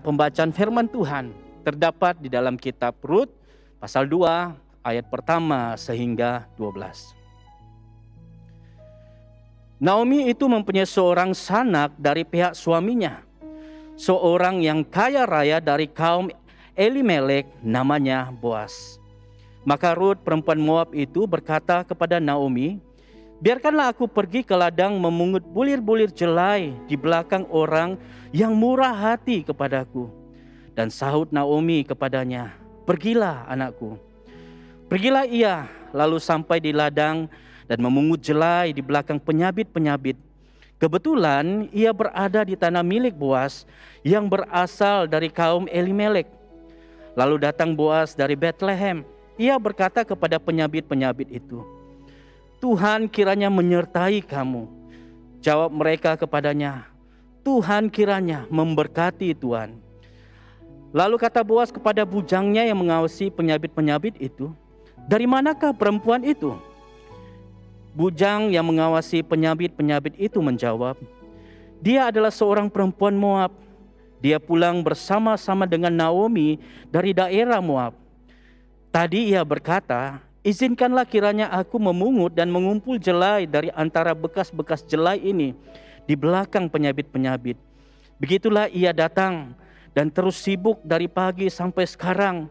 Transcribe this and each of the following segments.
pembacaan firman Tuhan terdapat di dalam kitab Rut pasal 2 ayat pertama sehingga 12. Naomi itu mempunyai seorang sanak dari pihak suaminya, seorang yang kaya raya dari kaum Elimelek, namanya Boas. Maka Rut perempuan Moab itu berkata kepada Naomi, "Biarkanlah aku pergi ke ladang memungut bulir-bulir jelai di belakang orang yang murah hati kepadaku." Dan sahut Naomi kepadanya, "Pergilah anakku." Pergilah ia, lalu sampai di ladang dan memungut jelai di belakang penyabit-penyabit. Kebetulan ia berada di tanah milik Boas yang berasal dari kaum Elimelek. Lalu datang Boas dari Betlehem. Ia berkata kepada penyabit-penyabit itu, "Tuhan kiranya menyertai kamu." Jawab mereka kepadanya, "Tuhan kiranya memberkati Tuhan." Lalu kata Boas kepada bujangnya yang mengawasi penyabit-penyabit itu, "Dari manakah perempuan itu?" Bujang yang mengawasi penyabit-penyabit itu menjawab, "Dia adalah seorang perempuan Moab. Dia pulang bersama-sama dengan Naomi dari daerah Moab. Tadi ia berkata, 'Izinkanlah kiranya aku memungut dan mengumpul jelai dari antara bekas-bekas jelai ini di belakang penyabit-penyabit.' Begitulah ia datang dan terus sibuk dari pagi sampai sekarang,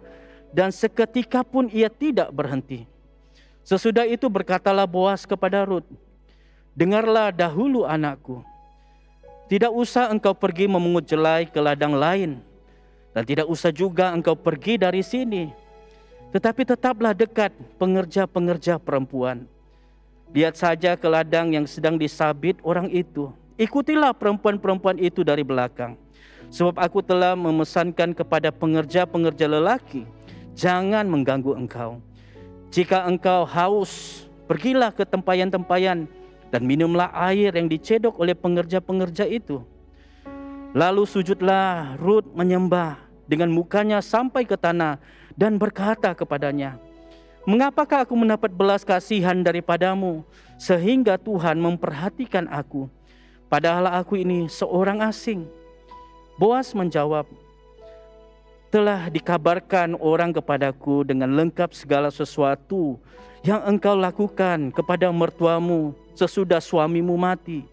dan seketika pun ia tidak berhenti." Sesudah itu berkatalah Boas kepada Rut, "Dengarlah dahulu anakku, tidak usah engkau pergi memungut jelai ke ladang lain, dan tidak usah juga engkau pergi dari sini. Tetapi tetaplah dekat pengerja-pengerja perempuan. Lihat saja ke ladang yang sedang disabit orang itu. Ikutilah perempuan-perempuan itu dari belakang. Sebab aku telah memesankan kepada pengerja-pengerja lelaki, jangan mengganggu engkau. Jika engkau haus, pergilah ke tempayan-tempayan dan minumlah air yang dicedok oleh pengerja-pengerja itu." Lalu sujudlah Rut menyembah dengan mukanya sampai ke tanah dan berkata kepadanya, "Mengapakah aku mendapat belas kasihan daripadamu sehingga Tuhan memperhatikan aku, padahal aku ini seorang asing?" Boas menjawab, "Telah dikabarkan orang kepadaku dengan lengkap segala sesuatu yang engkau lakukan kepada mertuamu sesudah suamimu mati,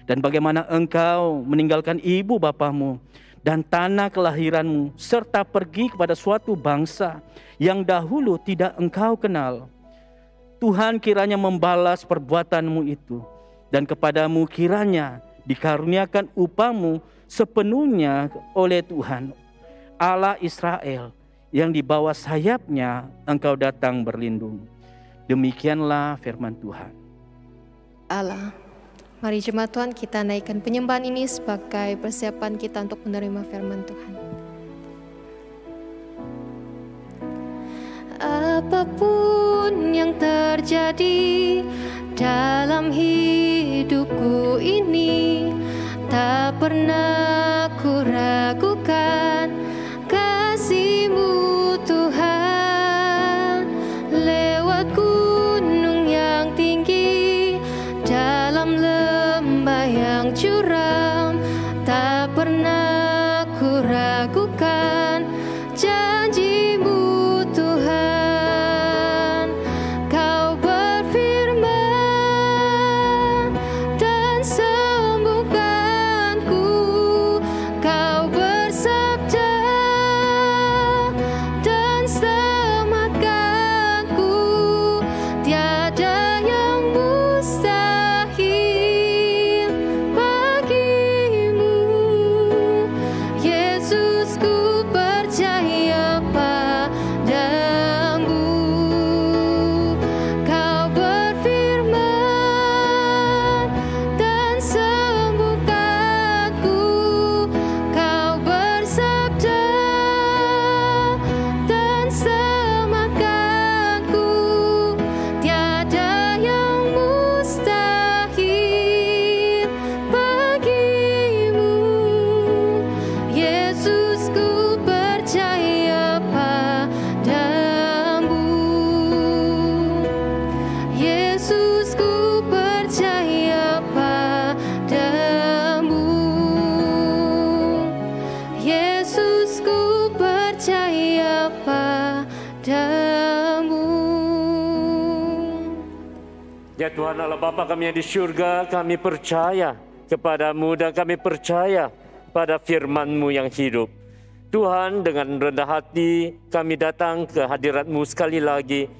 dan bagaimana engkau meninggalkan ibu bapamu dan tanah kelahiranmu, serta pergi kepada suatu bangsa yang dahulu tidak engkau kenal. Tuhan kiranya membalas perbuatanmu itu, dan kepadamu kiranya dikaruniakan upahmu sepenuhnya oleh Tuhan Allah Israel, yang di bawah sayapnya engkau datang berlindung." Demikianlah firman Tuhan. Allah, mari jemaat Tuhan kita naikkan penyembahan ini sebagai persiapan kita untuk menerima firman Tuhan. Apapun yang terjadi dalam hidupku ini, tak pernah ku ragukan kasih-Mu Tuhan. Lewat gunung yang tinggi, dalam lembah yang curam, tak pernah ku ragukan janji-Mu Tuhan. Kau berfirman dan sembuhkanku, Kau bersabda dan selamatkanku. Tiada yang mustahil bagimu. Ya Tuhan Allah Bapa kami yang di surga, kami percaya kepada-Mu dan kami percaya pada firman-Mu yang hidup. Tuhan, dengan rendah hati kami datang ke hadirat-Mu sekali lagi,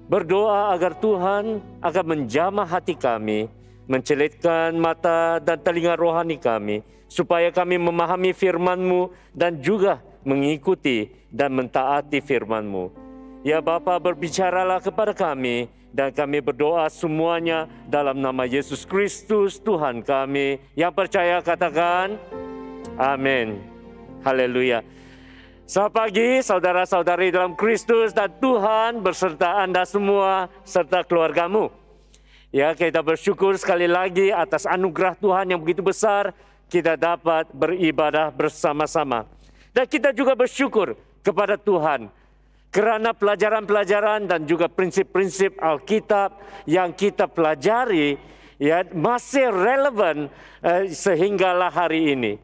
berdoa agar Tuhan akan menjamah hati kami, mencelitkan mata dan telinga rohani kami, supaya kami memahami firman-Mu dan juga mengikuti dan mentaati firman-Mu. Ya Bapa, berbicaralah kepada kami, dan kami berdoa semuanya dalam nama Yesus Kristus Tuhan kami. Yang percaya katakan, amin. Haleluya. Selamat pagi saudara-saudari dalam Kristus, dan Tuhan berserta Anda semua serta keluargamu. Ya, kita bersyukur sekali lagi atas anugerah Tuhan yang begitu besar, kita dapat beribadah bersama-sama. Dan kita juga bersyukur kepada Tuhan kerana pelajaran-pelajaran dan juga prinsip-prinsip Alkitab yang kita pelajari ya masih relevan sehinggalah hari ini.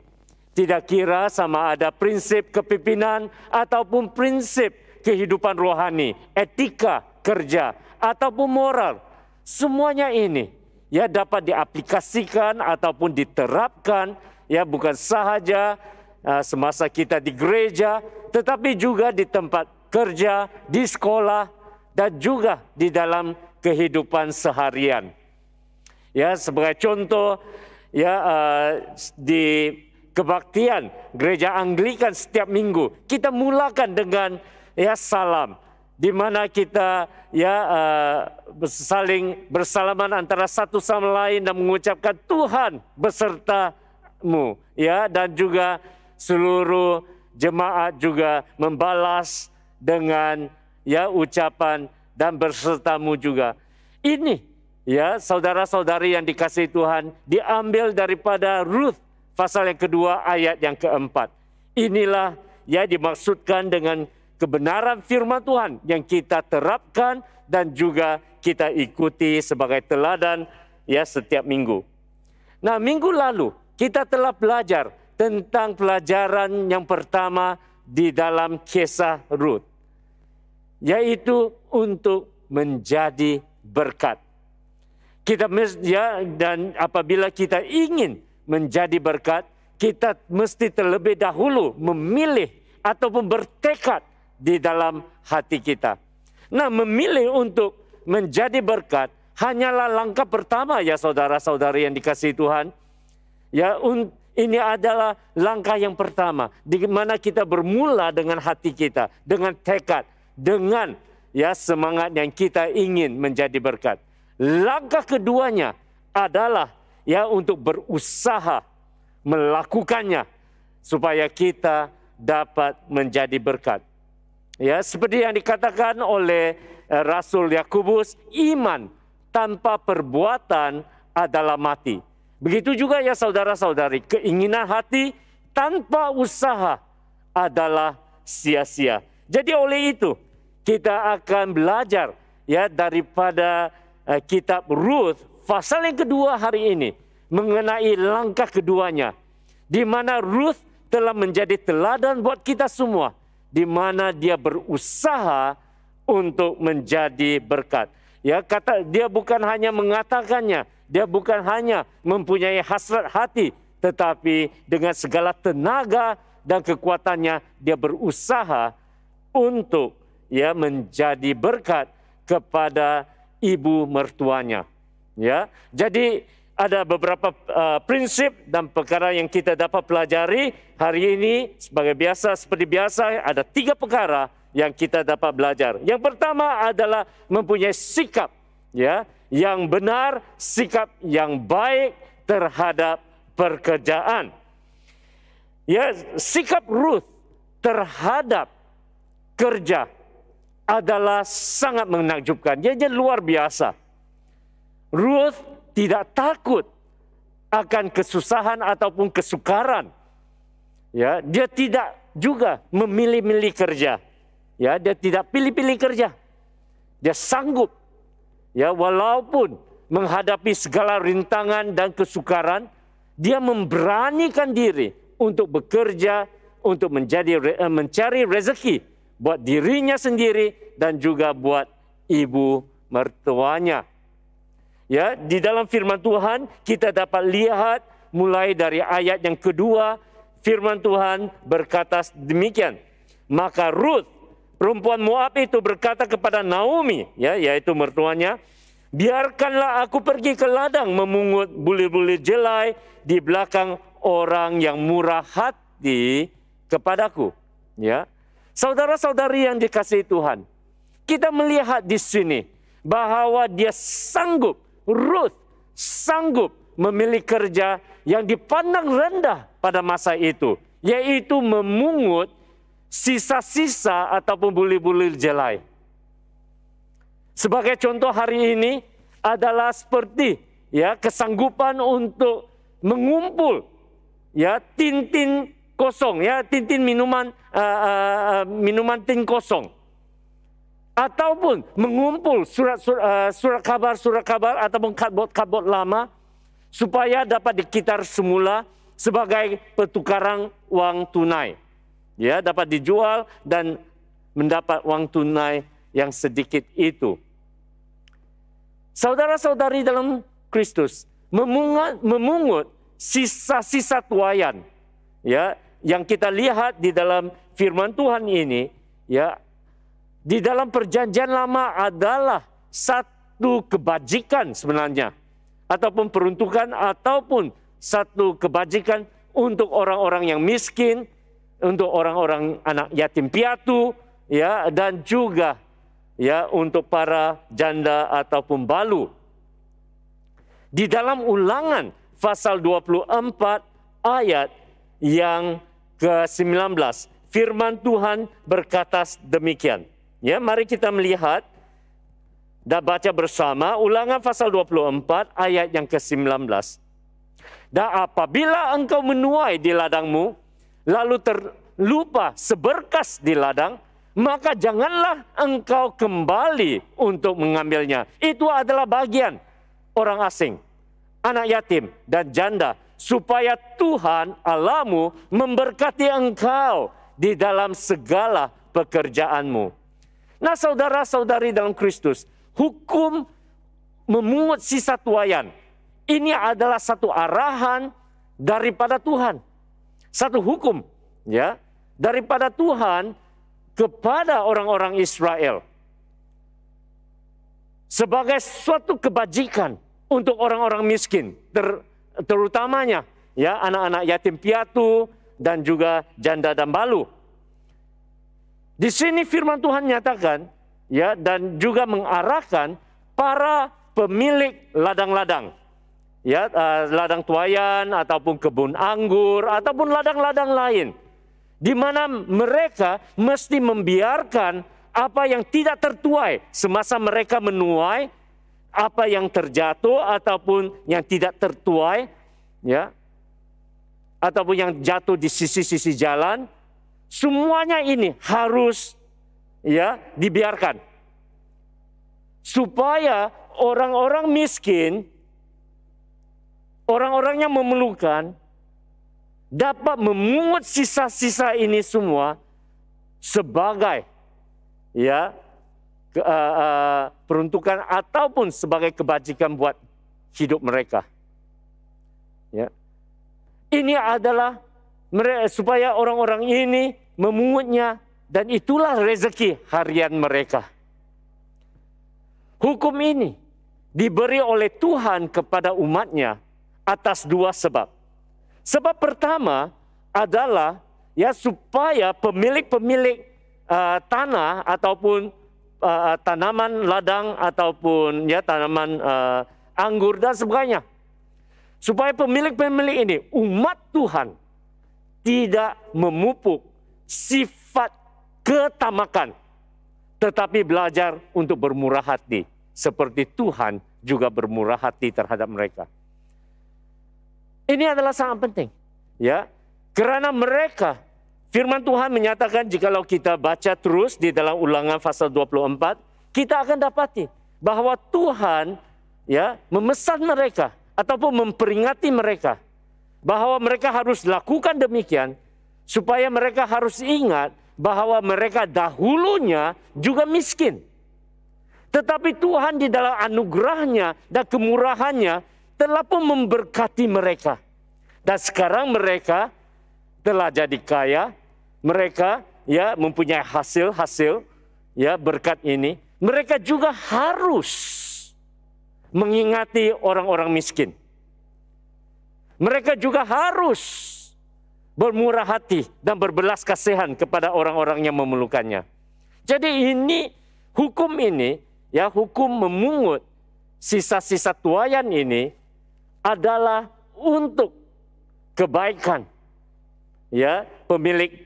Tidak kira sama ada prinsip kepimpinan ataupun prinsip kehidupan rohani, etika kerja ataupun moral, semuanya ini ya dapat diaplikasikan ataupun diterapkan ya bukan sahaja semasa kita di gereja, tetapi juga di tempat kerja, di sekolah, dan juga di dalam kehidupan seharian. Ya, sebagai contoh, ya di kebaktian gereja Anglikan setiap minggu kita mulakan dengan ya salam, di mana kita ya saling bersalaman antara satu sama lain dan mengucapkan Tuhan besertamu, ya, dan juga seluruh jemaat juga membalas dengan ya ucapan dan bersertamu juga. Ini ya saudara-saudari yang dikasihi Tuhan diambil daripada Ruth pasal yang kedua ayat yang keempat. Inilah ya dimaksudkan dengan kebenaran firman Tuhan yang kita terapkan dan juga kita ikuti sebagai teladan ya setiap minggu. Nah, minggu lalu kita telah belajar tentang pelajaran yang pertama di dalam kisah Ruth, yaitu untuk menjadi berkat. Kita ya, dan apabila kita ingin menjadi berkat, kita mesti terlebih dahulu memilih ataupun bertekad di dalam hati kita. Nah, memilih untuk menjadi berkat hanyalah langkah pertama ya saudara-saudari yang dikasihi Tuhan. Ya, ini adalah langkah yang pertama di mana kita bermula dengan hati kita, dengan tekad, dengan ya semangat yang kita ingin menjadi berkat. Langkah keduanya adalah ya untuk berusaha melakukannya supaya kita dapat menjadi berkat. Ya, seperti yang dikatakan oleh Rasul Yakobus, iman tanpa perbuatan adalah mati. Begitu juga ya saudara-saudari, keinginan hati tanpa usaha adalah sia-sia. Jadi oleh itu kita akan belajar ya daripada kitab Ruth pasal yang kedua hari ini mengenai langkah keduanya, di mana Ruth telah menjadi teladan buat kita semua, di mana dia berusaha untuk menjadi berkat. Ya, kata dia bukan hanya mengatakannya, dia bukan hanya mempunyai hasrat hati, tetapi dengan segala tenaga dan kekuatannya dia berusaha untuk ya menjadi berkat kepada ibu mertuanya. Ya, jadi ada beberapa prinsip dan perkara yang kita dapat pelajari hari ini. Seperti biasa ada 3 perkara yang kita dapat belajar. Yang pertama adalah mempunyai sikap ya yang benar, sikap yang baik terhadap pekerjaan. Ya, sikap Ruth terhadap kerja adalah sangat menakjubkan. Dia luar biasa. Ruth tidak takut akan kesusahan ataupun kesukaran. Ya, dia tidak juga memilih-milih kerja. Ya, dia tidak pilih-pilih kerja. Dia sanggup ya walaupun menghadapi segala rintangan dan kesukaran, dia memberanikan diri untuk bekerja, untuk mencari rezeki buat dirinya sendiri dan juga buat ibu mertuanya. Ya, di dalam firman Tuhan kita dapat lihat mulai dari ayat yang kedua, firman Tuhan berkata demikian. Maka Ruth, perempuan Moab itu berkata kepada Naomi, ya, yaitu mertuanya, biarkanlah aku pergi ke ladang memungut bulir-bulir jelai di belakang orang yang murah hati kepadaku. Ya, saudara-saudari yang dikasihi Tuhan, kita melihat di sini bahwa dia sanggup, Ruth sanggup memilih kerja yang dipandang rendah pada masa itu, yaitu memungut sisa-sisa ataupun bulir-bulir jelai. Sebagai contoh hari ini adalah seperti ya kesanggupan untuk mengumpul ya tin-tin kosong, ya tin-tin minuman tin kosong, ataupun mengumpul surat kabar ataupun kadbot lama supaya dapat dikitar semula sebagai pertukaran uang tunai. Ya, dapat dijual dan mendapat uang tunai yang sedikit itu. Saudara-saudari dalam Kristus memungut sisa-sisa tuaian, ya, yang kita lihat di dalam firman Tuhan ini, ya, di dalam perjanjian lama adalah satu kebajikan sebenarnya, ataupun peruntukan, ataupun satu kebajikan untuk orang-orang yang miskin, untuk orang-orang anak yatim piatu, ya, dan juga ya untuk para janda ataupun balu. Di dalam Ulangan pasal 24 ayat yang ke-19, firman Tuhan berkata demikian. Ya, mari kita melihat dan baca bersama Ulangan pasal 24 ayat yang ke-19. Dan apabila engkau menuai di ladangmu, lalu terlupa seberkas di ladang, maka janganlah engkau kembali untuk mengambilnya. Itu adalah bagian orang asing, anak yatim dan janda, supaya Tuhan Allahmu memberkati engkau di dalam segala pekerjaanmu. Nah, saudara-saudari dalam Kristus, hukum memungut sisa tuaian ini adalah satu arahan daripada Tuhan. Satu hukum, ya, daripada Tuhan kepada orang-orang Israel. Sebagai suatu kebajikan untuk orang-orang miskin, terutamanya ya anak-anak yatim piatu dan juga janda dan balu. Di sini firman Tuhan nyatakan, ya, dan juga mengarahkan para pemilik ladang-ladang, ya, ladang tuaian ataupun kebun anggur ataupun ladang-ladang lain, di mana mereka mesti membiarkan apa yang tidak tertuai semasa mereka menuai, apa yang terjatuh ataupun yang tidak tertuai, ya, ataupun yang jatuh di sisi-sisi jalan, semuanya ini harus ya dibiarkan supaya orang-orang miskin, orang-orang yang memerlukan dapat memungut sisa-sisa ini semua sebagai ya peruntukan ataupun sebagai kebajikan buat hidup mereka. Ya. Ini adalah supaya orang-orang ini memungutnya, dan itulah rezeki harian mereka. Hukum ini diberi oleh Tuhan kepada umatnya atas dua sebab. Sebab pertama adalah ya supaya pemilik-pemilik tanah ataupun tanaman ladang ataupun ya tanaman anggur dan sebagainya, supaya pemilik-pemilik ini, umat Tuhan, tidak memupuk sifat ketamakan, tetapi belajar untuk bermurah hati, seperti Tuhan juga bermurah hati terhadap mereka. Ini adalah sangat penting, ya, karena mereka, firman Tuhan menyatakan jikalau kita baca terus di dalam Ulangan pasal 24, kita akan dapati bahwa Tuhan ya memesan mereka ataupun memperingati mereka bahwa mereka harus lakukan demikian, supaya mereka harus ingat bahwa mereka dahulunya juga miskin. Tetapi Tuhan di dalam anugerahnya dan kemurahannya telah pun memberkati mereka. Dan sekarang mereka telah jadi kaya, mereka ya mempunyai hasil-hasil ya berkat ini. Mereka juga harus mengingati orang-orang miskin. Mereka juga harus bermurah hati dan berbelas kasihan kepada orang-orang yang memerlukannya. Jadi ini, hukum ini, ya hukum memungut sisa-sisa tuaian ini adalah untuk kebaikan ya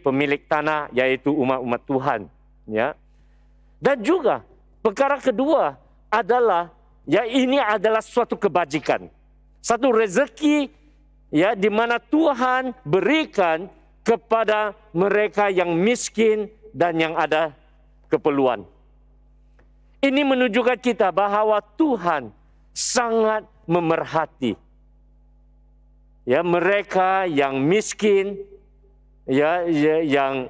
pemilik tanah, yaitu umat-umat Tuhan, ya. Dan juga perkara kedua adalah ya ini adalah suatu kebajikan, satu rezeki ya di mana Tuhan berikan kepada mereka yang miskin dan yang ada keperluan. Ini menunjukkan kita bahwa Tuhan sangat memerhati ya mereka yang miskin, yang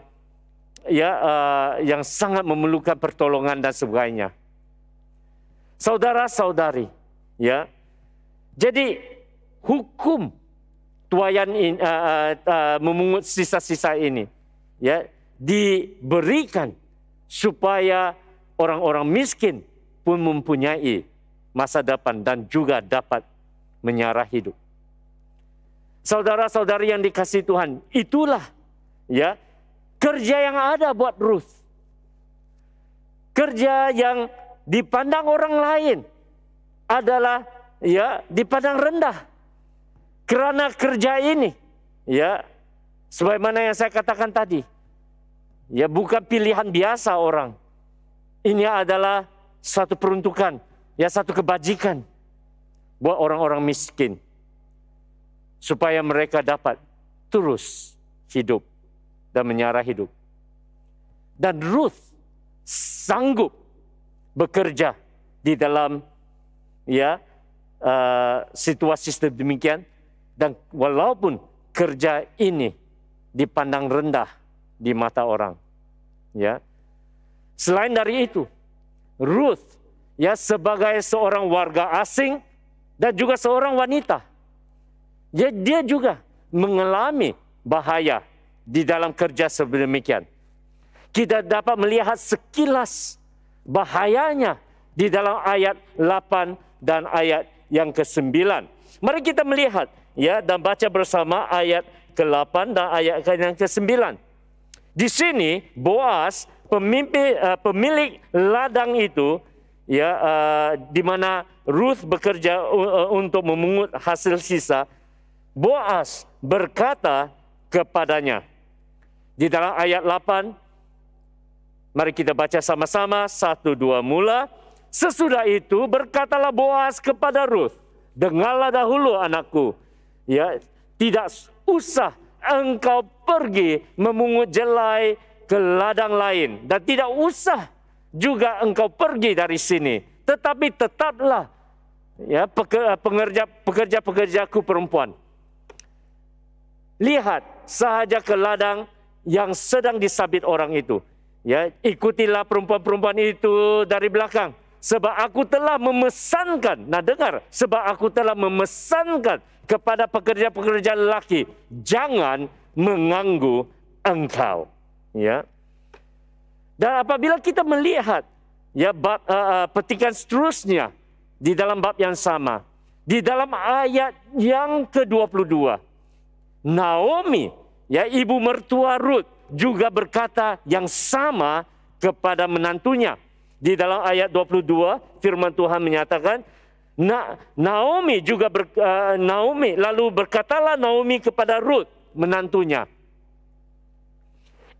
sangat memerlukan pertolongan dan sebagainya. Saudara-saudari, ya. Jadi hukum tuaian memungut sisa-sisa ini ya diberikan supaya orang-orang miskin pun mempunyai masa depan dan juga dapat menyarah hidup. Saudara-saudari yang dikasihi Tuhan, itulah ya kerja yang ada buat Ruth. Kerja yang dipandang orang lain adalah ya dipandang rendah. Kerana kerja ini ya sebagaimana yang saya katakan tadi, ya bukan pilihan biasa orang. Ini adalah satu peruntukan, ya satu kebajikan buat orang-orang miskin. Supaya mereka dapat terus hidup dan menyarah hidup. Dan Ruth sanggup bekerja di dalam ya situasi sedemikian, dan walaupun kerja ini dipandang rendah di mata orang, ya. Selain dari itu, Ruth ya sebagai seorang warga asing dan juga seorang wanita, dia juga mengalami bahaya di dalam kerja sedemikian. Kita dapat melihat sekilas bahayanya di dalam ayat 8 dan ayat yang ke-9. Mari kita melihat ya dan baca bersama ayat ke-8 dan ayat yang ke-9. Di sini Boas, pemilik ladang itu ya di mana Ruth bekerja untuk memungut hasil sisa, Boas berkata kepadanya. Di dalam ayat 8, mari kita baca sama-sama, 1, 2, mula. Sesudah itu berkatalah Boas kepada Ruth, dengarlah dahulu anakku, ya tidak usah engkau pergi memungut jelai ke ladang lain, dan tidak usah juga engkau pergi dari sini, tetapi tetaplah ya pekerja-pekerjaku perempuan. Lihat sahaja ke ladang yang sedang disabit orang itu. Ya, ikutilah perempuan-perempuan itu dari belakang. Sebab aku telah memesankan, nah dengar, sebab aku telah memesankan kepada pekerja-pekerja lelaki, jangan mengganggu engkau. Ya. Dan apabila kita melihat ya bab petikan seterusnya di dalam bab yang sama, di dalam ayat yang ke-22, Naomi, ya ibu mertua Ruth, juga berkata yang sama kepada menantunya. Di dalam ayat 22, firman Tuhan menyatakan, Naomi lalu berkatalah Naomi kepada Ruth, menantunya,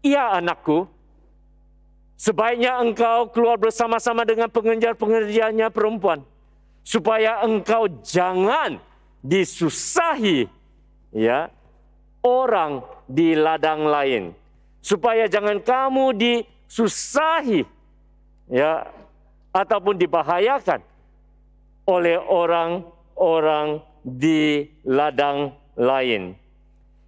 "Ya anakku, sebaiknya engkau keluar bersama-sama dengan pengejar-pengejarnya perempuan, supaya engkau jangan disusahi ya orang di ladang lain, supaya jangan kamu disusahi ya ataupun dibahayakan oleh orang-orang di ladang lain."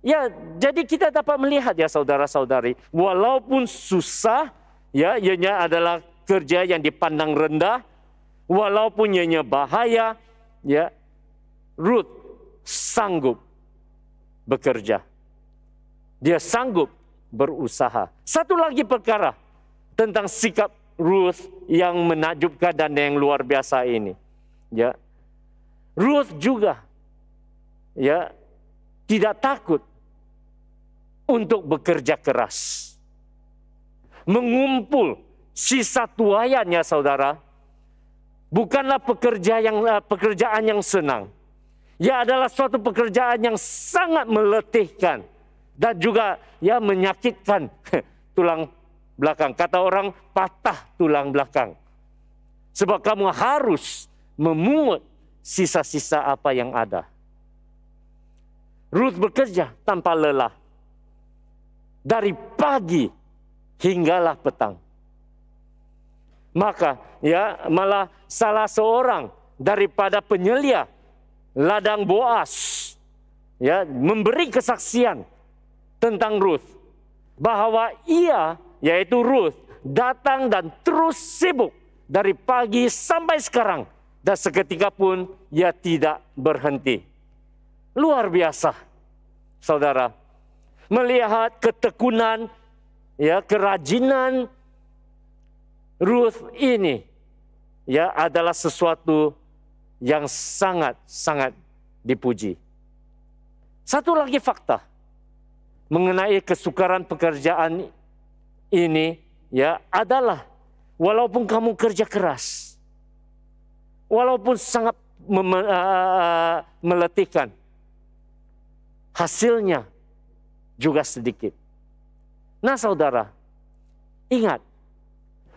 Ya, jadi kita dapat melihat ya saudara-saudari, walaupun susah ya, ianya adalah kerja yang dipandang rendah, walaupun ianya bahaya, ya, Ruth sanggup bekerja. Dia sanggup berusaha. Satu lagi perkara tentang sikap Ruth yang menakjubkan dan yang luar biasa ini. Ya, Ruth juga, ya, tidak takut untuk bekerja keras. Mengumpul sisa tuaiannya, saudara, bukanlah pekerjaan yang senang. Ya, adalah suatu pekerjaan yang sangat meletihkan dan juga ya menyakitkan tulang belakang. Kata orang, patah tulang belakang. Sebab kamu harus memungut sisa-sisa apa yang ada. Ruth bekerja tanpa lelah. Dari pagi hinggalah petang. Maka ya malah salah seorang daripada penyelia ladang Boas ya memberi kesaksian tentang Ruth bahwa ia, yaitu Ruth, datang dan terus sibuk dari pagi sampai sekarang dan seketika pun ia tidak berhenti. Luar biasa, saudara. Melihat ketekunan, ya, kerajinan Ruth ini, ya, adalah sesuatu yang sangat-sangat dipuji. Satu lagi fakta mengenai kesukaran pekerjaan ini, ya, adalah walaupun kamu kerja keras, walaupun sangat meletihkan, hasilnya juga sedikit. Nah, saudara, ingat,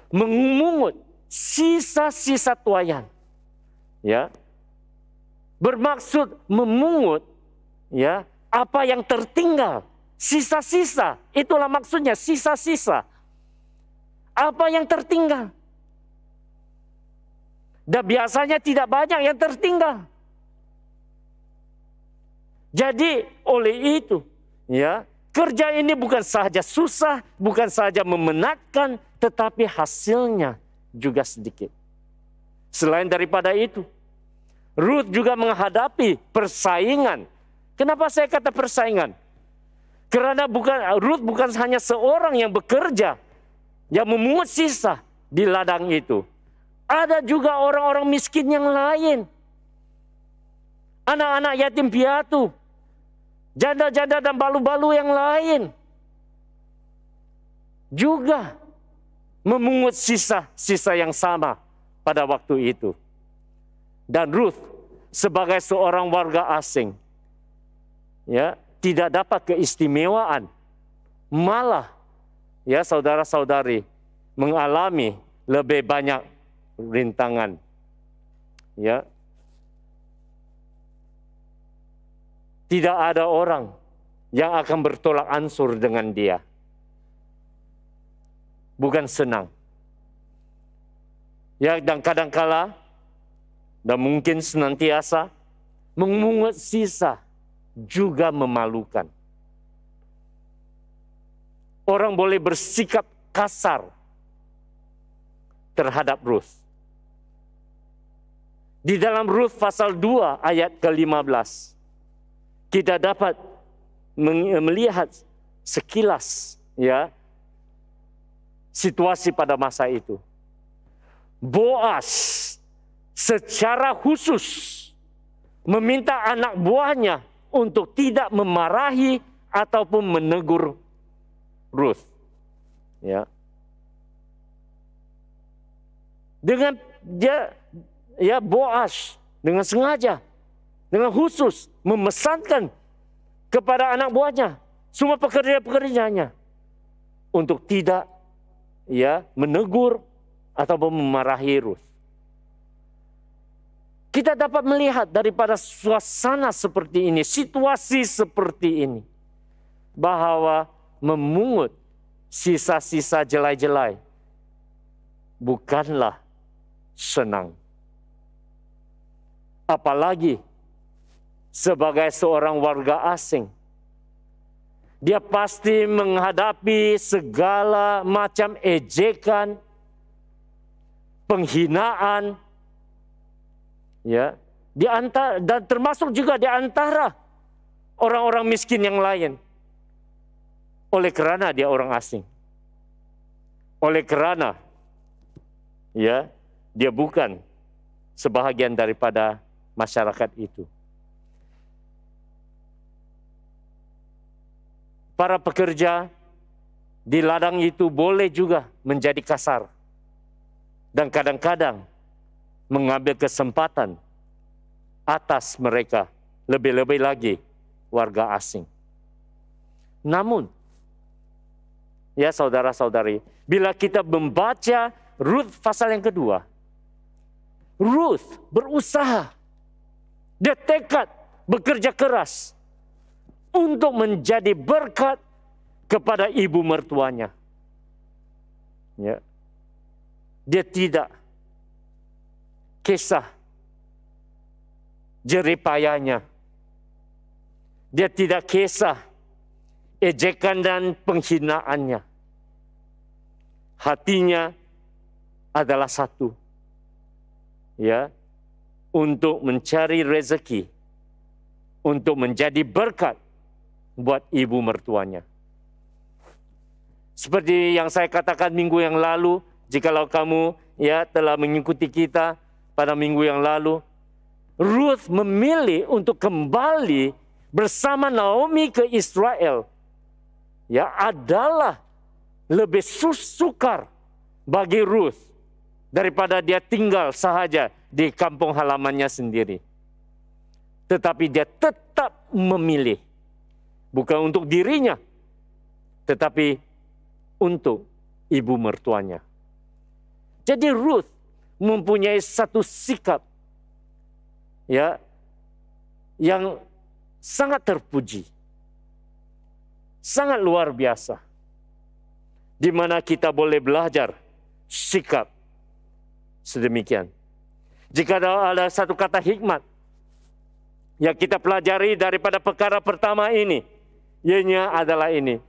memungut sisa-sisa tuaian, ya, bermaksud memungut, ya, apa yang tertinggal, sisa-sisa, itulah maksudnya sisa-sisa. Apa yang tertinggal? Dan biasanya tidak banyak yang tertinggal. Jadi oleh itu, ya, kerja ini bukan saja susah, bukan saja memenatkan, tetapi hasilnya juga sedikit. Selain daripada itu, Ruth juga menghadapi persaingan. Kenapa saya kata persaingan? Karena Ruth bukan hanya seorang yang bekerja, yang memungut sisa di ladang itu. Ada juga orang-orang miskin yang lain. Anak-anak yatim piatu, janda-janda dan balu-balu yang lain juga memungut sisa-sisa yang sama pada waktu itu. Dan Ruth sebagai seorang warga asing, ya, tidak dapat keistimewaan, malah, ya, saudara-saudari, mengalami lebih banyak rintangan, ya. Tidak ada orang yang akan bertolak ansur dengan dia. Bukan senang. Ya, dan kadangkala, dan mungkin senantiasa, memungut sisa juga memalukan. Orang boleh bersikap kasar terhadap Ruth. Di dalam Ruth pasal 2 ayat ke-15, kita dapat melihat sekilas, ya, situasi pada masa itu. Boas secara khusus meminta anak buahnya untuk tidak memarahi ataupun menegur Ruth. Ya. Dengan dia, ya, Boas dengan sengaja, dengan khusus memesankan kepada anak buahnya, semua pekerja-pekerjanya, untuk tidak, ya, menegur ataupun memarahi Ruth. Kita dapat melihat daripada suasana seperti ini, situasi seperti ini, bahwa memungut sisa-sisa jelai-jelai bukanlah senang. Apalagi sebagai seorang warga asing, dia pasti menghadapi segala macam ejekan, penghinaan, Ya, dan termasuk juga di antara orang-orang miskin yang lain. Oleh kerana dia orang asing. Oleh kerana ya, dia bukan sebahagian daripada masyarakat itu. Para pekerja di ladang itu boleh juga menjadi kasar. Dan kadang-kadang mengambil kesempatan atas mereka, lebih-lebih lagi warga asing. Namun, ya saudara-saudari, bila kita membaca Ruth pasal yang kedua, Ruth berusaha, dia tekad bekerja keras untuk menjadi berkat kepada ibu mertuanya. Ya. Dia tidak kisah jeripayanya. Dia tidak kisah ejekan dan penghinaannya. Hatinya adalah satu. Ya, untuk mencari rezeki, untuk menjadi berkat buat ibu mertuanya. Seperti yang saya katakan minggu yang lalu, jikalau kamu ya telah mengikuti kita pada minggu yang lalu, Ruth memilih untuk kembali bersama Naomi ke Israel. Ya, adalah lebih sukar bagi Ruth daripada dia tinggal sahaja di kampung halamannya sendiri. Tetapi dia tetap memilih, bukan untuk dirinya, tetapi untuk ibu mertuanya. Jadi Ruth mempunyai satu sikap ya yang sangat terpuji, sangat luar biasa, di mana kita boleh belajar sikap sedemikian. Jika ada satu kata hikmat yang kita pelajari daripada perkara pertama ini, ianya adalah ini.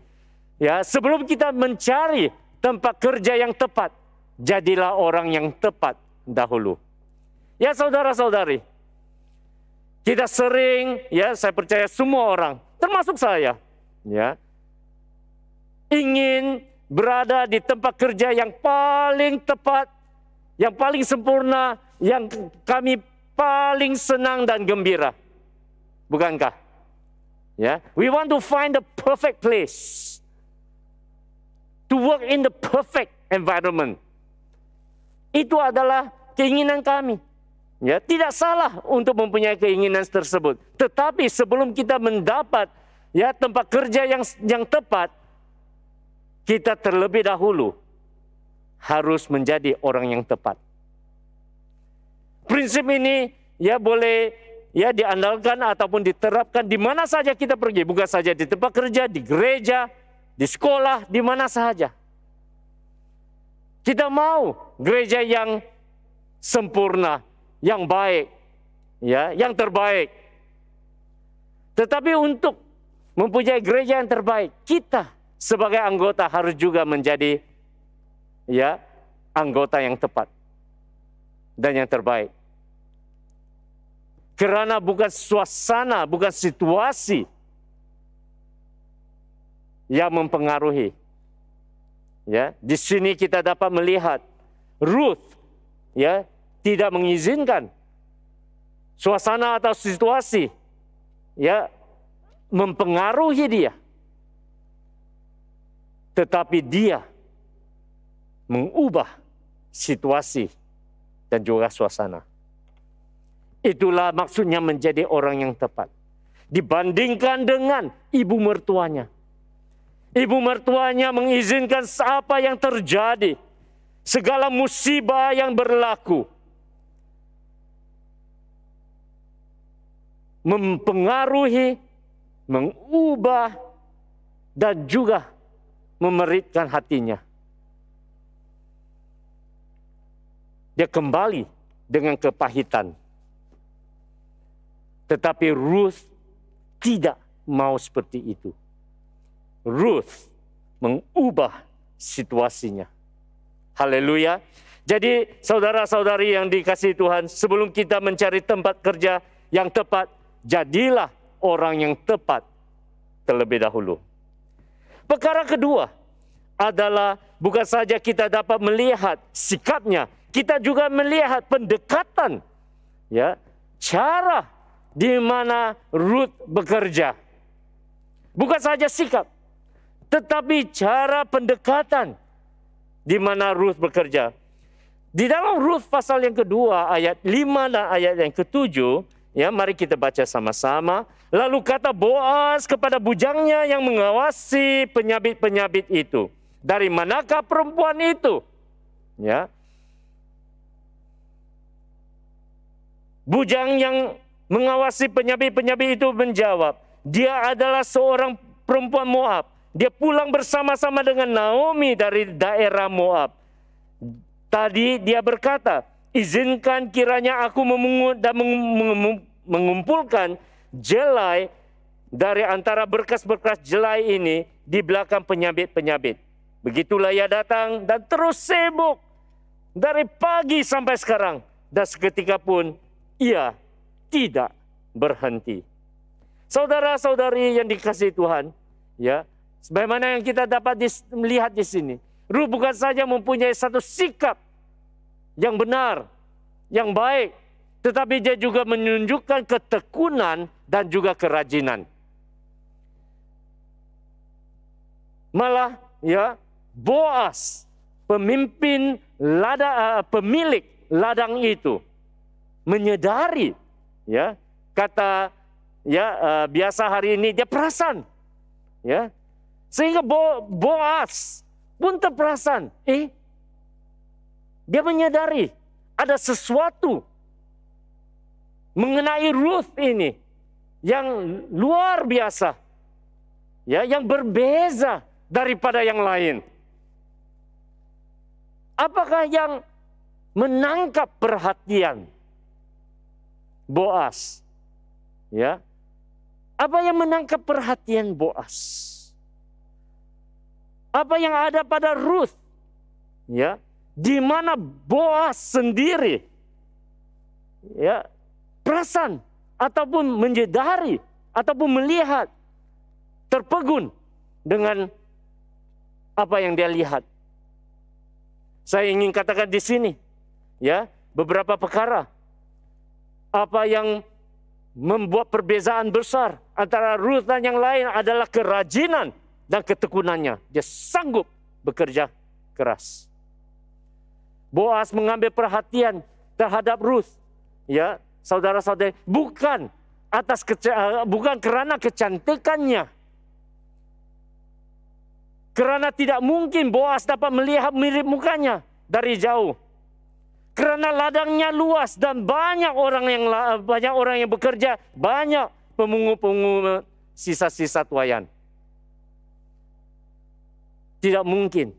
Ya, sebelum kita mencari tempat kerja yang tepat, jadilah orang yang tepat dahulu. Ya saudara-saudari, kita sering, ya saya percaya semua orang, termasuk saya, ya, ingin berada di tempat kerja yang paling tepat, yang paling sempurna, yang kami paling senang dan gembira. Bukankah? Ya, we want to find the perfect place, to work in the perfect environment. Itu adalah keinginan kami. Ya, tidak salah untuk mempunyai keinginan tersebut. Tetapi sebelum kita mendapat ya tempat kerja yang tepat, kita terlebih dahulu harus menjadi orang yang tepat. Prinsip ini ya boleh ya diandalkan ataupun diterapkan di mana saja kita pergi, bukan saja di tempat kerja, di gereja, di sekolah, di mana saja. Kita mau gereja yang sempurna, yang baik, ya, yang terbaik. Tetapi untuk mempunyai gereja yang terbaik, kita sebagai anggota harus juga menjadi ya anggota yang tepat dan yang terbaik. Karena bukan suasana, bukan situasi yang mempengaruhi. Ya, di sini kita dapat melihat Ruth ya tidak mengizinkan suasana atau situasi ya mempengaruhi dia. Tetapi dia mengubah situasi dan juga suasana. Itulah maksudnya menjadi orang yang tepat. Dibandingkan dengan ibu mertuanya. Ibu mertuanya mengizinkan apa yang terjadi. Segala musibah yang berlaku. Mempengaruhi, mengubah, dan juga memeritkan hatinya. Dia kembali dengan kepahitan. Tetapi Ruth tidak mau seperti itu. Ruth mengubah situasinya. Haleluya. Jadi saudara-saudari yang dikasihi Tuhan, sebelum kita mencari tempat kerja yang tepat, jadilah orang yang tepat terlebih dahulu. Perkara kedua adalah bukan saja kita dapat melihat sikapnya, kita juga melihat pendekatan, ya, cara di mana Ruth bekerja. Bukan saja sikap, tetapi cara pendekatan di mana Ruth bekerja. Di dalam Ruth pasal yang kedua, ayat 5 dan ayat yang ke-7, ya, mari kita baca sama-sama. Lalu kata Boas kepada bujangnya yang mengawasi penyabit-penyabit itu, dari manakah perempuan itu? Ya. Bujang yang mengawasi penyabit-penyabit itu menjawab, dia adalah seorang perempuan Moab. Dia pulang bersama-sama dengan Naomi dari daerah Moab. Tadi dia berkata, izinkan kiranya aku memungut dan mengumpulkan jelai dari antara berkas-berkas jelai ini di belakang penyabit-penyabit. Begitulah ia datang dan terus sibuk dari pagi sampai sekarang. Dan seketika pun ia tidak berhenti. Saudara-saudari yang dikasihi Tuhan, ya, sebagaimana yang kita dapat melihat di sini, Ruth bukan saja mempunyai satu sikap yang benar, yang baik, tetapi dia juga menunjukkan ketekunan dan juga kerajinan. Malah, ya, Boas, pemimpin pemilik ladang itu, menyadari, ya, kata, ya, biasa hari ini dia perasan, ya, sehingga Boas pun terperasan. Dia menyadari ada sesuatu mengenai Ruth ini yang luar biasa, ya, yang berbeza daripada yang lain. Apakah yang menangkap perhatian Boas? Ya, apa yang menangkap perhatian Boas? Apa yang ada pada Ruth? Ya, di mana Boas sendiri, ya, perasan ataupun menyadari ataupun melihat, terpegun dengan apa yang dia lihat. Saya ingin katakan di sini, ya, beberapa perkara apa yang membuat perbezaan besar antara Ruth dan yang lain adalah kerajinan dan ketekunannya. Dia sanggup bekerja keras. Boas mengambil perhatian terhadap Ruth, ya, saudara-saudari, bukan karena kecantikannya. Karena tidak mungkin Boas dapat melihat mirip mukanya dari jauh. Karena ladangnya luas dan banyak orang yang bekerja, banyak pemungut-pemungut sisa-sisa tuaian. Tidak mungkin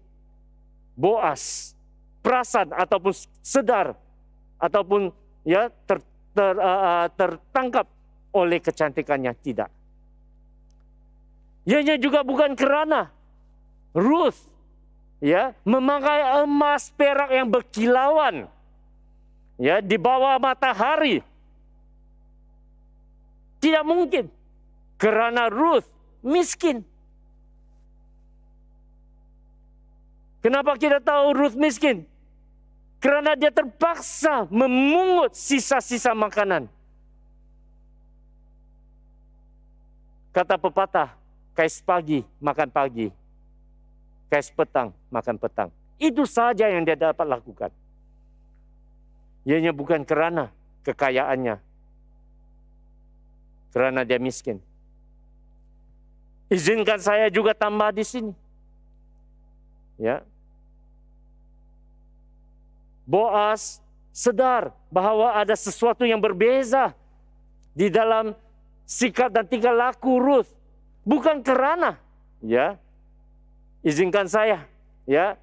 Boas perasan ataupun sedar ataupun, ya, tertangkap oleh kecantikannya, tidak. Ianya juga bukan kerana Ruth, ya, memakai emas perak yang berkilauan, ya, di bawah matahari. Tidak mungkin, karena Ruth miskin. Kenapa kita tahu Ruth miskin? Karena dia terpaksa memungut sisa-sisa makanan. Kata pepatah, kais pagi makan pagi, kais petang makan petang. Itu saja yang dia dapat lakukan. Ianya bukan kerana kekayaannya, kerana dia miskin. Izinkan saya juga tambah di sini, ya. Boas sadar bahwa ada sesuatu yang berbeza di dalam sikap dan tingkah laku Ruth. Bukan kerana, ya, izinkan saya, ya,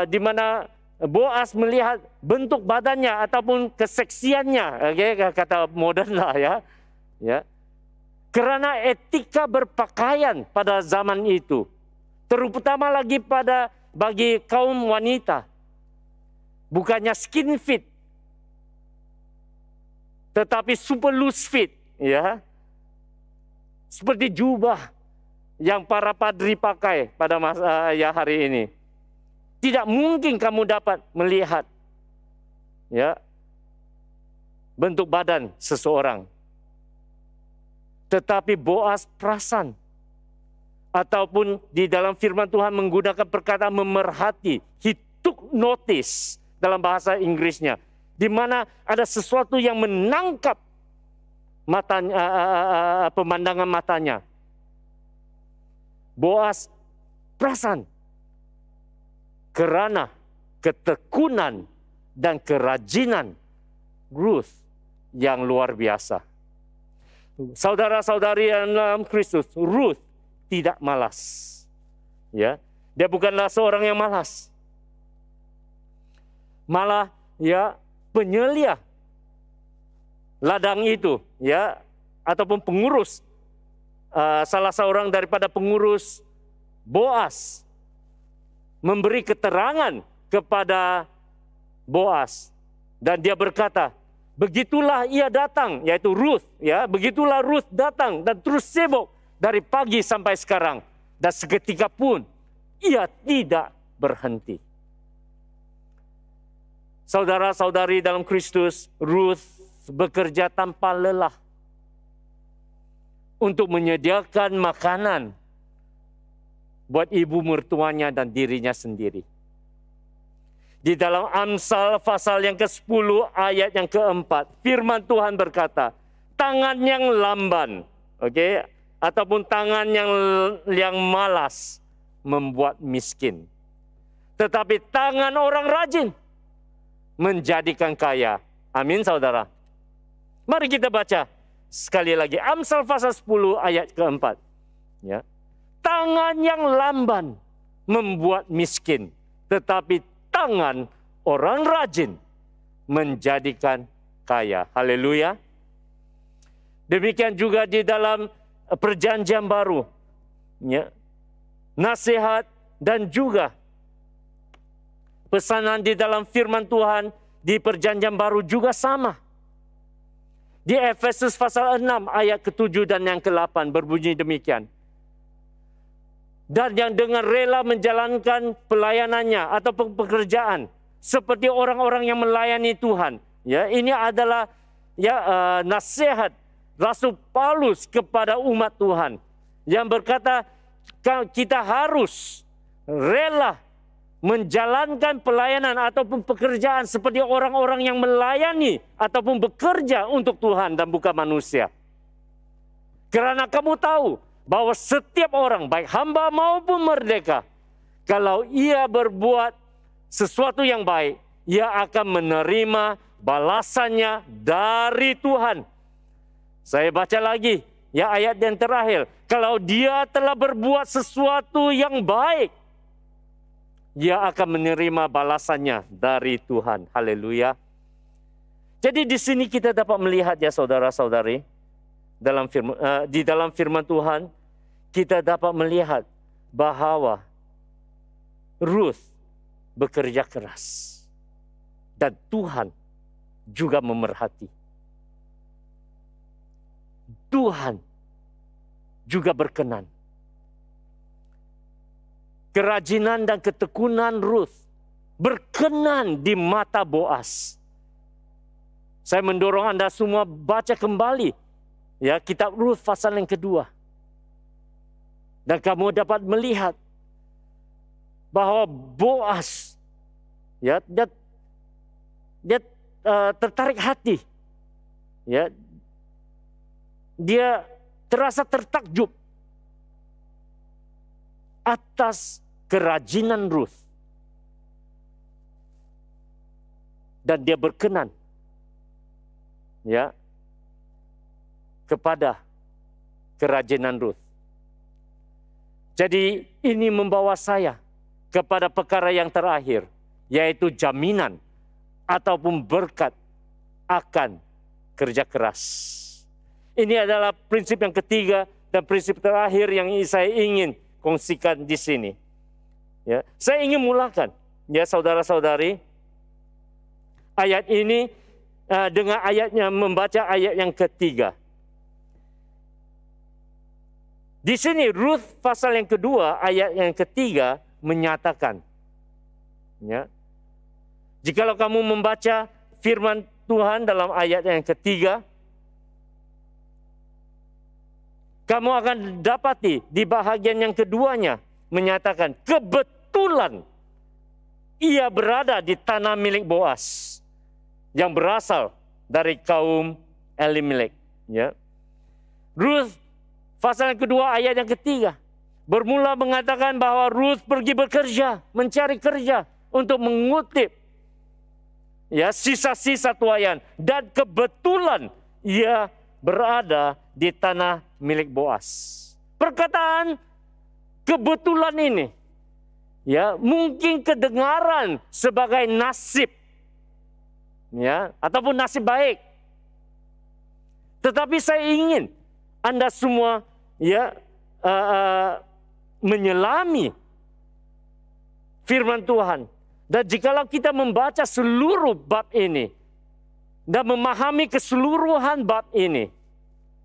di mana Boas melihat bentuk badannya ataupun keseksiannya, okay, kata modern lah, ya. Kerana etika berpakaian pada zaman itu, terutama lagi bagi kaum wanita. bukannya skin fit, tetapi super loose fit, ya. Seperti jubah yang para padri pakai pada masa hari ini. Tidak mungkin kamu dapat melihat, ya, bentuk badan seseorang. Tetapi Boas perasan, ataupun di dalam firman Tuhan menggunakan perkataan memerhati, he took notice dalam bahasa Inggrisnya, di mana ada sesuatu yang menangkap matanya, pemandangan matanya. Boas perasan kerana ketekunan dan kerajinan Ruth yang luar biasa. Saudara-saudari dalam Kristus, Ruth tidak malas. Ya, dia bukanlah seorang yang malas. Malah ya penyelia ladang itu, ya, ataupun pengurus, salah seorang daripada pengurus Boas memberi keterangan kepada Boas, dan dia berkata, begitulah ia datang, yaitu Ruth, ya, begitulah Ruth datang dan terus sibuk dari pagi sampai sekarang, dan seketika pun ia tidak berhenti. Saudara-saudari dalam Kristus, Ruth bekerja tanpa lelah untuk menyediakan makanan buat ibu mertuanya dan dirinya sendiri. Di dalam Amsal pasal yang ke-10 ayat yang ke-4, firman Tuhan berkata, tangan yang lamban, ataupun tangan yang malas membuat miskin. Tetapi tangan orang rajin menjadikan kaya. Amin, saudara. Mari kita baca sekali lagi Amsal pasal 10 ayat ke-4. Ya. Tangan yang lamban membuat miskin, tetapi tangan orang rajin menjadikan kaya. Haleluya. Demikian juga di dalam Perjanjian Baru, ya, nasihat dan juga pesanan di dalam firman Tuhan di Perjanjian Baru juga sama. Di Efesus pasal 6 ayat ke-7 dan yang ke-8 berbunyi demikian. Dan yang dengan rela menjalankan pelayanannya atau pekerjaan seperti orang-orang yang melayani Tuhan. Ya, ini adalah nasihat Rasul Paulus kepada umat Tuhan yang berkata kita harus rela menjalankan pelayanan ataupun pekerjaan seperti orang-orang yang melayani ataupun bekerja untuk Tuhan dan bukan manusia. Karena kamu tahu bahwa setiap orang, baik hamba maupun merdeka, kalau ia berbuat sesuatu yang baik, ia akan menerima balasannya dari Tuhan. Saya baca lagi, ya, ayat yang terakhir. Kalau dia telah berbuat sesuatu yang baik, ia akan menerima balasannya dari Tuhan. Haleluya. Jadi di sini kita dapat melihat, ya saudara-saudari, di dalam firman Tuhan, kita dapat melihat bahwa Ruth bekerja keras. Dan Tuhan juga memerhati. Tuhan juga berkenan. Kerajinan dan ketekunan Ruth berkenan di mata Boas. Saya mendorong Anda semua baca kembali, ya, kitab Ruth pasal yang kedua. Dan kamu dapat melihat bahwa Boas, ya, dia tertarik hati. Ya, dia terasa tertakjub atas kerajinan Ruth. Dan dia berkenan, ya, kepada kerajinan Ruth. Jadi ini membawa saya kepada perkara yang terakhir, yaitu jaminan ataupun berkat akan kerja keras. Ini adalah prinsip yang ketiga dan prinsip terakhir yang saya ingin kongsikan di sini. Ya, saya ingin mulakan, ya saudara-saudari, ayat ini dengan ayatnya, membaca ayat yang ketiga. Di sini Ruth pasal yang kedua, ayat yang ketiga menyatakan, ya, jikalau kamu membaca firman Tuhan dalam ayat yang ketiga, kamu akan dapati di bahagian yang keduanya menyatakan kebetulan ia berada di tanah milik Boas yang berasal dari kaum Elimelek. Ya. Ruth pasal yang kedua ayat yang ketiga bermula mengatakan bahwa Ruth pergi bekerja, mencari kerja untuk mengutip ya sisa-sisa tuaian, dan kebetulan ia berada di tanah milik Boas. Perkataan kebetulan ini ya mungkin kedengaran sebagai nasib, ya, ataupun nasib baik. Tetapi saya ingin Anda semua ya menyelami firman Tuhan. Dan jikalau kita membaca seluruh bab ini dan memahami keseluruhan bab ini,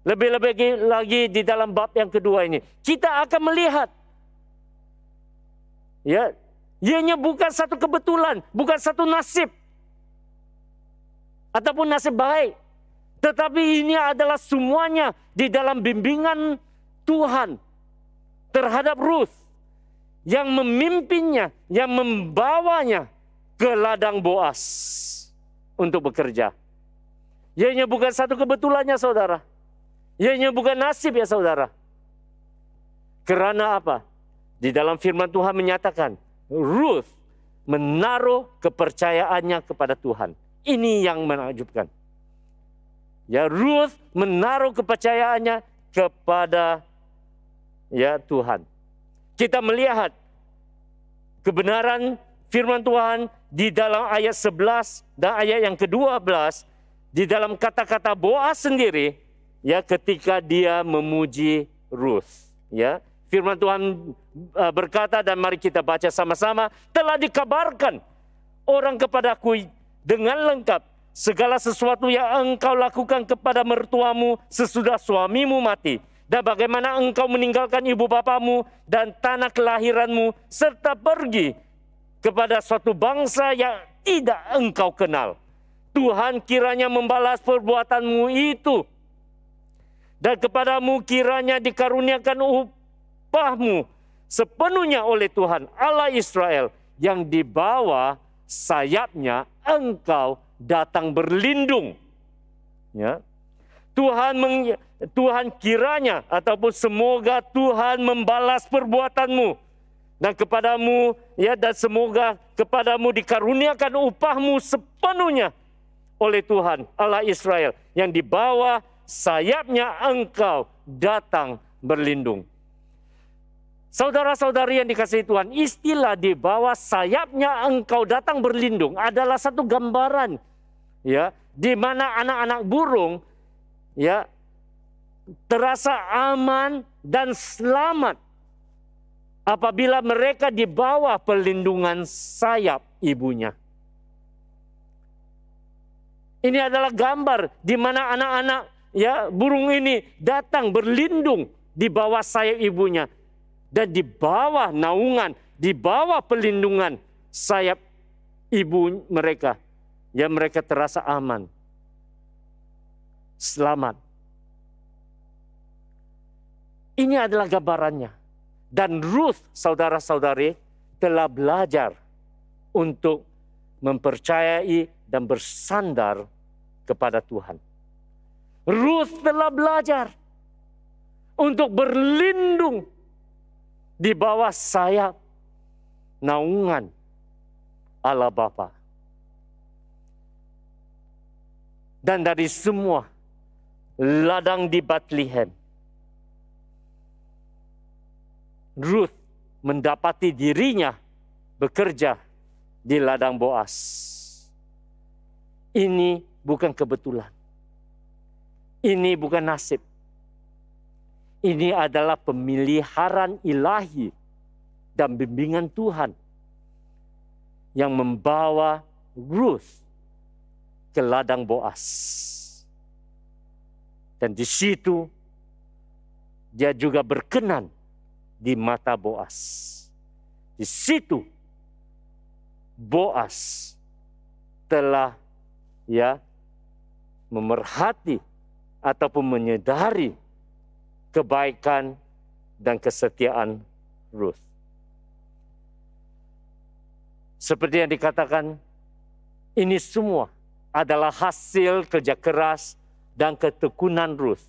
lebih-lebih lagi di dalam bab yang kedua ini, kita akan melihat ya, ianya bukan satu kebetulan, bukan satu nasib ataupun nasib baik, tetapi ini adalah semuanya di dalam bimbingan Tuhan terhadap Ruth yang memimpinnya, yang membawanya ke ladang Boas untuk bekerja. Ianya bukan satu kebetulannya, saudara. Ianya bukan nasib, ya saudara. Karena apa? Di dalam firman Tuhan menyatakan, Ruth menaruh kepercayaannya kepada Tuhan. Ini yang menakjubkan. Ya, Ruth menaruh kepercayaannya kepada ya Tuhan. Kita melihat kebenaran firman Tuhan di dalam ayat 11 dan ayat yang ke-12 di dalam kata-kata Boas sendiri ya ketika dia memuji Ruth, ya. Firman Tuhan berkata, dan mari kita baca sama-sama, telah dikabarkan orang kepadaku dengan lengkap segala sesuatu yang engkau lakukan kepada mertuamu sesudah suamimu mati, dan bagaimana engkau meninggalkan ibu bapamu dan tanah kelahiranmu, serta pergi kepada suatu bangsa yang tidak engkau kenal. Tuhan kiranya membalas perbuatanmu itu, dan kepadamu kiranya dikaruniakan upahmu sepenuhnya oleh Tuhan Allah Israel, yang di bawah sayapnya engkau datang berlindung. Ya. Tuhan kiranya ataupun semoga Tuhan membalas perbuatanmu dan kepadamu ya, dan semoga kepadamu dikaruniakan upahmu sepenuhnya oleh Tuhan Allah Israel, yang di bawah sayapnya engkau datang berlindung. Saudara-saudari yang dikasihi Tuhan, istilah di bawah sayapnya engkau datang berlindung adalah satu gambaran ya, di mana anak-anak burung ya terasa aman dan selamat apabila mereka di bawah perlindungan sayap ibunya. Ini adalah gambar di mana anak-anak ya burung ini datang berlindung di bawah sayap ibunya, dan di bawah naungan, di bawah perlindungan sayap ibu mereka, ya mereka terasa aman, selamat. Ini adalah gambarannya. Dan Ruth, saudara-saudari, telah belajar untuk mempercayai dan bersandar kepada Tuhan. Ruth telah belajar untuk berlindung di bawah sayap naungan Allah Bapa. Dan dari semua ladang di Bethlehem, Ruth mendapati dirinya bekerja di ladang Boas. Ini bukan kebetulan. Ini bukan nasib. Ini adalah pemeliharaan ilahi dan bimbingan Tuhan yang membawa Ruth ke ladang Boas. Dan di situ dia juga berkenan di mata Boas. Di situ Boas telah memerhati ataupun menyadari kebaikan dan kesetiaan Ruth. Seperti yang dikatakan, ini semua adalah hasil kerja keras dan ketekunan Ruth.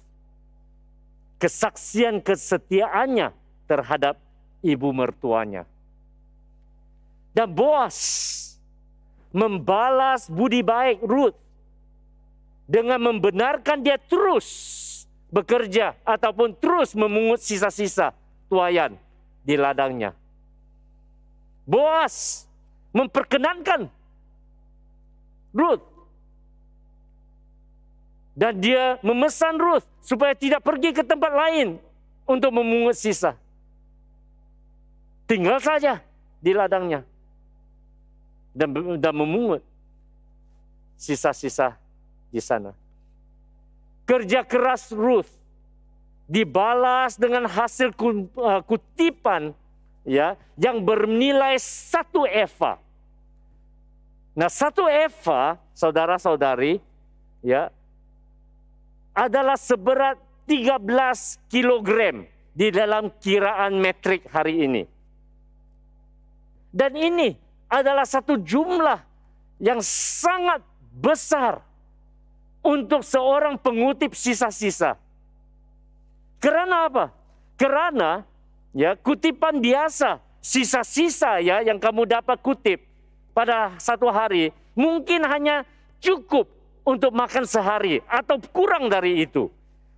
Kesaksian kesetiaannya terhadap ibu mertuanya. Dan Boas membalas budi baik Ruth dengan membenarkan dia terus bekerja ataupun terus memungut sisa-sisa tuayan di ladangnya. Boas memperkenankan Ruth. Dan dia memesan Ruth supaya tidak pergi ke tempat lain untuk memungut sisa. Tinggal saja di ladangnya. Dan memungut sisa-sisa di sana. Kerja keras Ruth dibalas dengan hasil kutipan yang bernilai 1 eva. Nah, 1 eva, saudara-saudari, adalah seberat 13 kilogram di dalam kiraan metrik hari ini. Dan ini adalah satu jumlah yang sangat besar untuk seorang pengutip sisa-sisa. Karena apa? Karena kutipan biasa, sisa-sisa yang kamu dapat kutip pada satu hari mungkin hanya cukup untuk makan sehari atau kurang dari itu.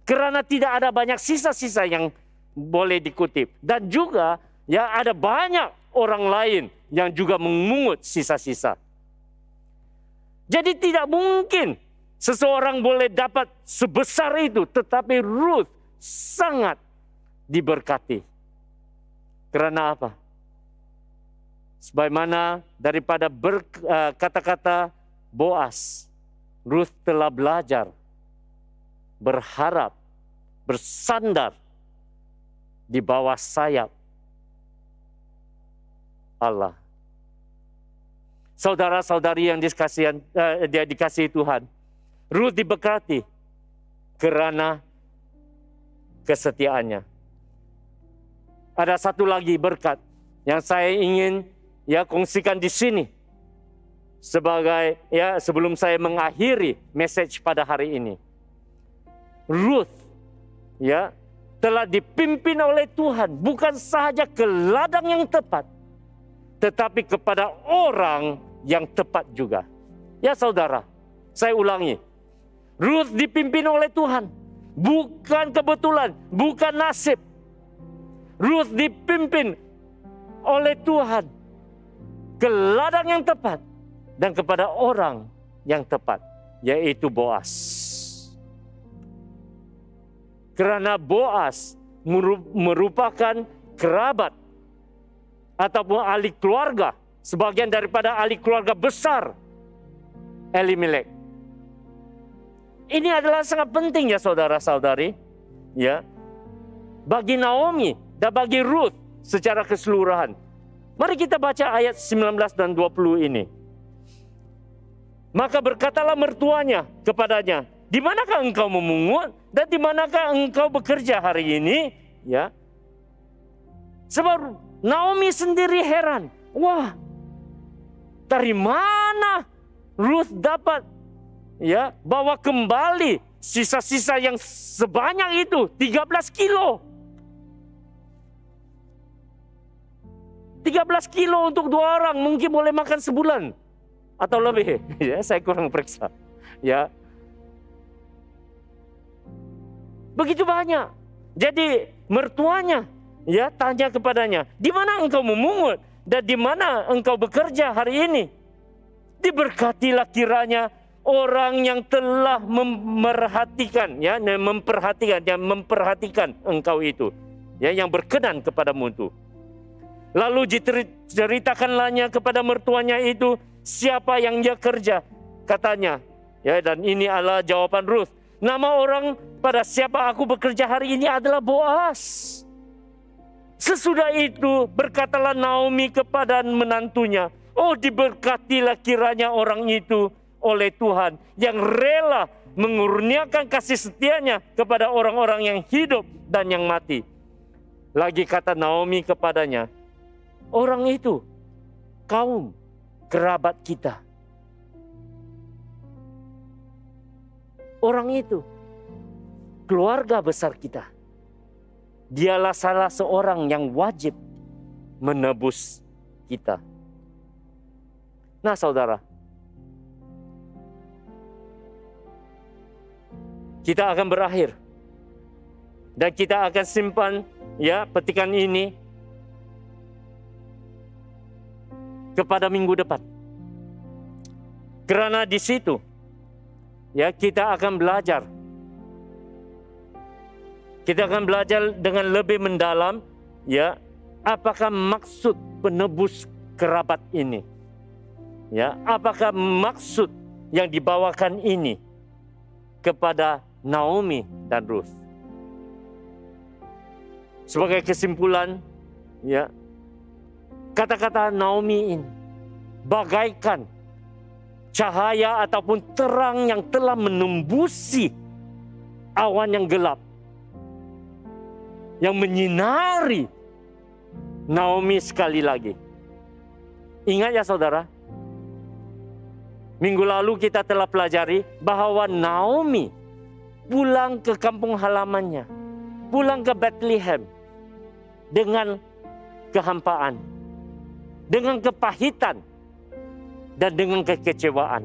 Karena tidak ada banyak sisa-sisa yang boleh dikutip. Dan juga ada banyak orang lain yang juga memungut sisa-sisa. Jadi tidak mungkin seseorang boleh dapat sebesar itu, tetapi Ruth sangat diberkati. Karena apa? Sebagaimana daripada kata-kata Boas, Ruth telah belajar berharap, bersandar di bawah sayap Allah. Saudara-saudari yang dikasihi Tuhan, Ruth diberkati karena kesetiaannya. Ada satu lagi berkat yang saya ingin kongsikan di sini sebagai sebelum saya mengakhiri message pada hari ini. Ruth telah dipimpin oleh Tuhan bukan sahaja ke ladang yang tepat, tetapi kepada orang yang tepat juga. Ya saudara, saya ulangi. Ruth dipimpin oleh Tuhan. Bukan kebetulan, bukan nasib. Ruth dipimpin oleh Tuhan ke ladang yang tepat dan kepada orang yang tepat, yaitu Boas. Karena Boas merupakan kerabat ataupun ahli keluarga, sebagian daripada ahli keluarga besar Elimelek. Ini adalah sangat penting ya saudara-saudari, bagi Naomi dan bagi Ruth secara keseluruhan. Mari kita baca ayat 19 dan 20 ini. Maka berkatalah mertuanya kepadanya, di manakah engkau memungut dan di manakah engkau bekerja hari ini? Sebab Naomi sendiri heran. Wah, dari mana Ruth dapat bawa kembali sisa-sisa yang sebanyak itu, 13 kilo. 13 kilo untuk 2 orang mungkin boleh makan sebulan atau lebih. Saya kurang periksa. Begitu banyak. Jadi mertuanya tanya kepadanya, di mana engkau memungut dan di mana engkau bekerja hari ini? Diberkatilah kiranya orang yang telah memperhatikan engkau itu, yang berkenan kepadamu itu. Lalu diceritakanlahnya kepada mertuanya itu siapa yang dia kerja. Katanya, Ya, dan ini adalah jawaban Ruth. Nama orang pada siapa aku bekerja hari ini adalah Boas. Sesudah itu berkatalah Naomi kepada menantunya, oh diberkatilah kiranya orang itu oleh Tuhan yang rela mengurniakan kasih setianya kepada orang-orang yang hidup dan yang mati. Lagi kata Naomi kepadanya, orang itu kaum kerabat kita. Orang itu keluarga besar kita. Dialah salah seorang yang wajib menebus kita. Nah, saudara, kita akan berakhir dan kita akan simpan ya petikan ini kepada minggu depan. Karena di situ ya kita akan belajar. Kita akan belajar dengan lebih mendalam ya, apakah maksud penebus kerabat ini? Ya, apakah maksud yang dibawakan ini kepada Naomi dan Ruth? Sebagai kesimpulan, ya, kata-kata Naomi ini bagaikan cahaya ataupun terang yang telah menembusi awan yang gelap, yang menyinari Naomi sekali lagi. Ingat ya saudara, minggu lalu kita telah pelajari bahwa Naomi pulang ke kampung halamannya, pulang ke Bethlehem dengan kehampaan, dengan kepahitan, dan dengan kekecewaan.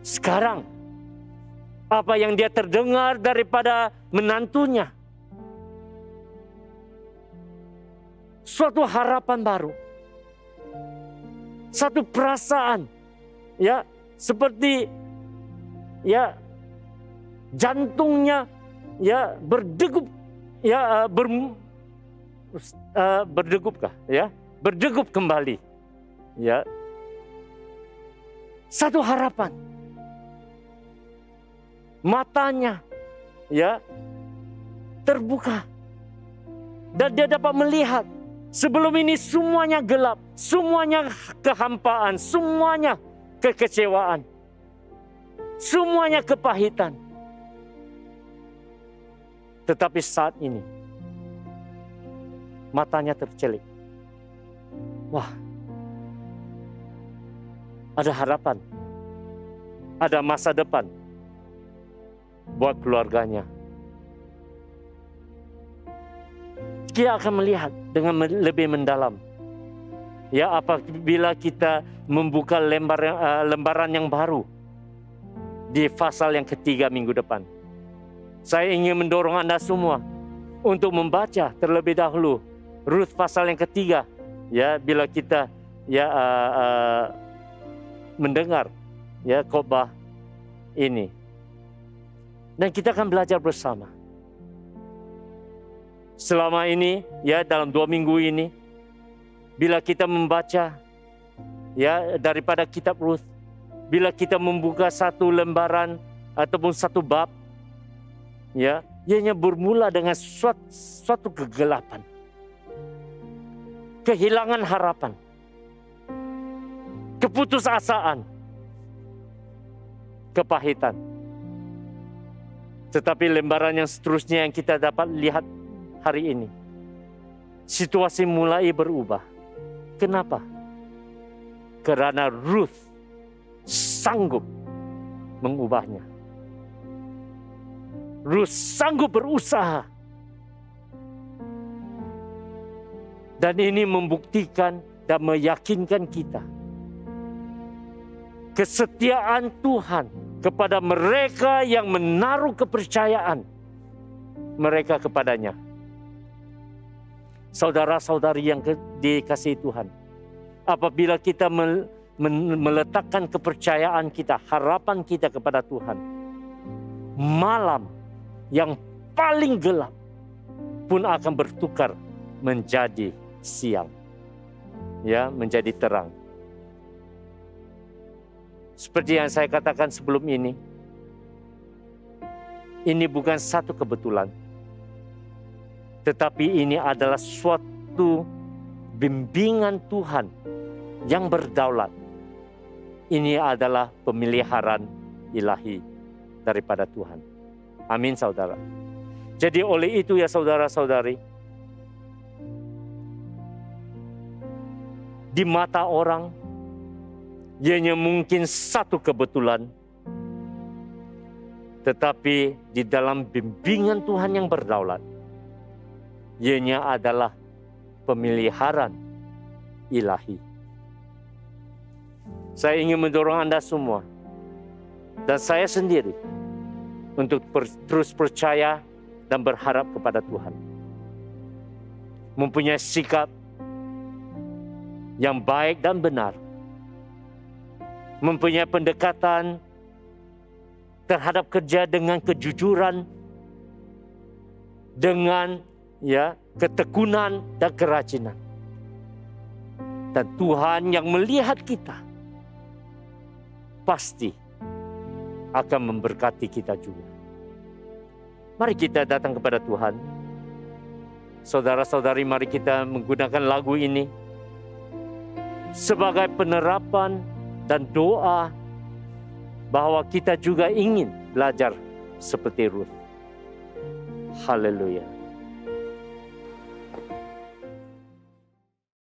Sekarang, apa yang dia terdengar daripada menantunya, suatu harapan baru, satu perasaan, ya, seperti ya jantungnya ya berdegup, ya berdegupkah, ya, berdegup kembali, ya, satu harapan. Matanya ya terbuka dan dia dapat melihat sebelum ini semuanya gelap, semuanya kehampaan, semuanya kekecewaan, semuanya kepahitan. Tetapi saat ini matanya tercelik. Wah, ada harapan, ada masa depan buat keluarganya. Dia akan melihat dengan lebih mendalam. Ya, apabila kita membuka lembaran yang baru di pasal yang ketiga minggu depan. Saya ingin mendorong Anda semua untuk membaca terlebih dahulu Ruth pasal yang ketiga. Ya, bila kita ya mendengar ya khotbah ini. Dan kita akan belajar bersama. Selama ini, ya dalam 2 minggu ini, bila kita membaca ya daripada kitab Ruth, bila kita membuka satu lembaran ataupun satu bab, ya, ianya bermula dengan suatu kegelapan, kehilangan harapan, keputusasaan, kepahitan. Tetapi lembaran yang seterusnya yang kita dapat lihat hari ini, situasi mulai berubah. Kenapa? Karena Ruth sanggup mengubahnya. Ruth sanggup berusaha. Dan ini membuktikan dan meyakinkan kita kesetiaan Tuhan kepada mereka yang menaruh kepercayaan mereka kepadanya. Saudara-saudari yang dikasihi Tuhan, apabila kita meletakkan kepercayaan kita, harapan kita kepada Tuhan, malam yang paling gelap pun akan bertukar menjadi siang, ya, menjadi terang. seperti yang saya katakan sebelum ini bukan satu kebetulan, tetapi ini adalah suatu bimbingan Tuhan yang berdaulat. Ini adalah pemeliharaan ilahi daripada Tuhan. Amin, saudara. Jadi oleh itu ya saudara-saudari, di mata orang, ianya mungkin satu kebetulan, tetapi di dalam bimbingan Tuhan yang berdaulat, ianya adalah pemeliharaan ilahi. Saya ingin mendorong Anda semua, dan saya sendiri, untuk terus percaya dan berharap kepada Tuhan. Mempunyai sikap yang baik dan benar. Mempunyai pendekatan terhadap kerja dengan kejujuran, dengan ketekunan dan kerajinan. Dan Tuhan yang melihat kita pasti akan memberkati kita juga. Mari kita datang kepada Tuhan. Saudara-saudari, mari kita menggunakan lagu ini sebagai penerapan dan doa bahwa kita juga ingin belajar seperti Ruth. Haleluya.